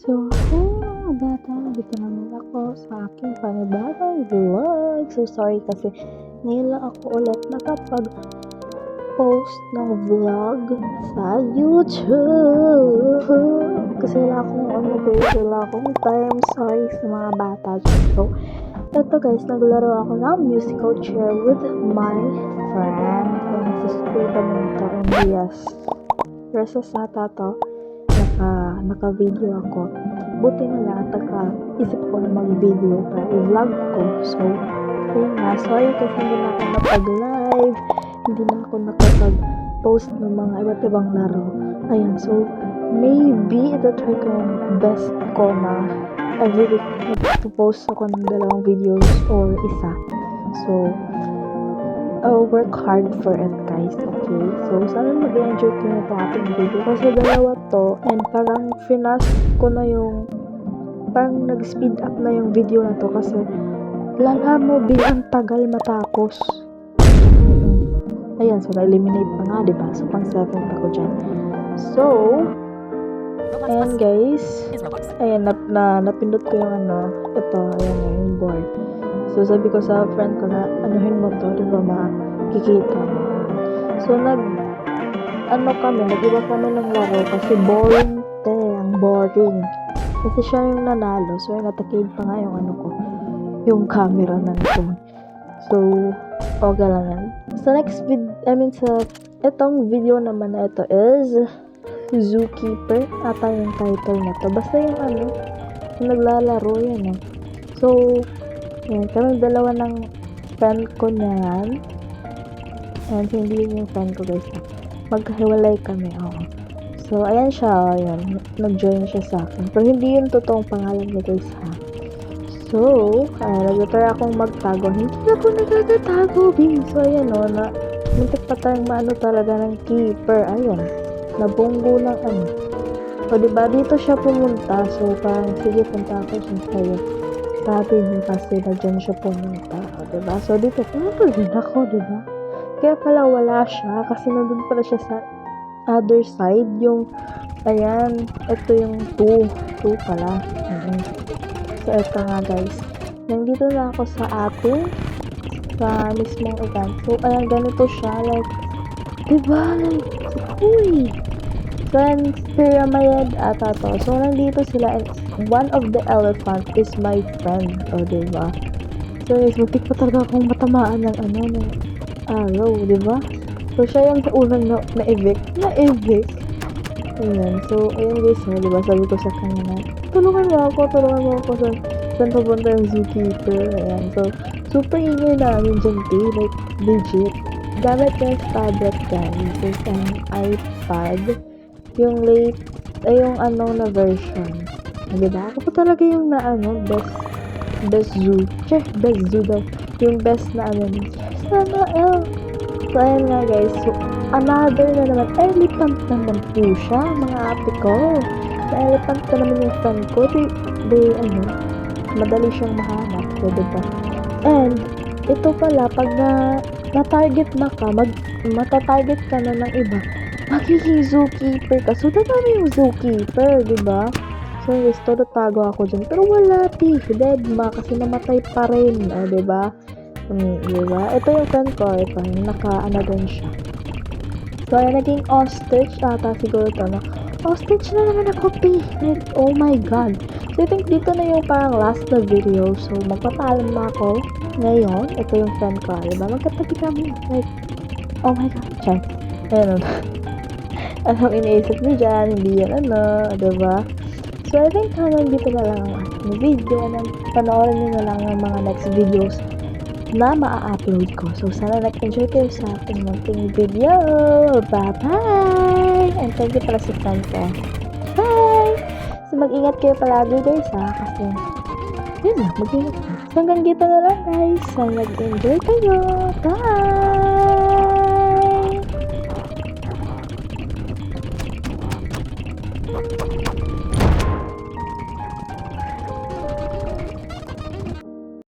Hey mga bata, dito naman ako sa aking panibagong vlog. So sorry kasi ngayon lang ako ulit nakapag-post ng vlog sa YouTube. Kasi wala akong wala akong time. Sorry sa mga bata dyan. So, eto guys, naglaro ako ng musical chair with my friend. Kung nasa school kami nito, and yes, versus ata to. Naka-video ako. Buti na lang isip ko na mag-video para i-vlog ko. So, yun nga. Sorry kasi hindi na ako napag-live. Hindi na ako nakapag-post ng mga iba't ibang laro. Ayan. So, maybe itatry ko yung best ko na every week mag-post ako ng 2 videos or isa. So, I'll work hard for it, guys. Okay? So, sana mag-enjoy ko yung ating video. Kasi 2 to, and parang finast ko na yung, parang nag-speed up na yung video na to. Kasi, lala mo, bilang tagal matapos. Ayan, so na-eliminate pa nga, diba? So, pang 7th ako dyan. So, ayan guys. Ayan, napindot ko yung ito, ayan yung board. So, sabi ko sa friend ko na, anuhin mo to, diba makikita mo. So, nag-iba kami ng laro kasi boring ang boring. Kasi siya yung nanalo, so natakid pa nga yung yung camera ng phone. So, okay lang yan. Sa itong video naman na ito is Zookeeper, ata yung title na to. Basta yung naglalaro yan. So, yan, kami 2 ng friend ko niyan. And hindi yung friend ko guys. Magkahiwalay kami. So, ayan siya. Ayan, nag-join siya sa akin. Pero hindi yung totoong pangalan niya guys ha. So, nag-try akong magtago. Hindi ako nagtatago, babe. So, ayan muntik pa tayong talaga ng keeper. Ayan, nabunggo ng O, diba? Dito siya pumunta. So, parang sige, punta ako siya sa'yo. Sabi niya kasi na dyan siya pumunta. Diba? So, dito, pumunta din ako, diba? Kaya pala wala siya kasi nandun pala siya sa other side. Yung, ayan, ito yung 2 pala. So, ito nga guys. Nandito na ako sa mismong event. So, ayan, ganito siya. Like, diba? Like, uy! So, and pyramid ata to. So, nandito sila and one of the elephant is my friend. O, diba? So, guys, muntik pa talaga akong matamaan ng ng araw, diba? So, siya yung unang na-evict. Ayan. So, ayan guys, diba? Sabi ko sa kanya na, tulungan mo ako sa saan papunta yung zookeeper. Ayan. So, super ingay namin dyan, like, legit. Gamit yung tablet guys. It's an iPad. Yung yung na version. Diba? Ako pa talaga yung best zoo daw. Yung best na sana So, ayan nga guys. So, another na naman, elephant naman po siya, mga ate ko. Sa elephant na naman yung friend ko. Madali siyang mahanap. So, diba? And, ito pala, pag na-target na ka, matatarget ka na ng iba, magiging zookeeper ka. So, dadami yung zookeeper, diba? So, guys, tago ako dyan. Pero wala, deadma, kasi namatay pa rin. Diba? Diba? Ito yung friend ko. Ito, yung naka-din siya. So, ayan, naging ostrich ata siguro ito, no? Ostrich na naman ako, Like, oh my god. So, I think dito na yung parang last na video. So, magpapaalam na ako ngayon. Ito yung friend ko, diba? Magkatabi kami. Like, oh my god. Check. Ayan, anong iniisip niyo dyan? Hindi yan diba? So, I think hanggang dito na lang ang ating video. And panoorin niyo na lang ang mga next videos na maa-upload ko. So, sana nag-enjoy kayo sa ating munting video. Bye-bye! And thank you pala sa friend ko. Bye! So, mag-ingat kayo palagi guys kasi yun na, mag-ingat na. So, hanggang dito na lang guys. Sana nag-enjoy kayo. Bye!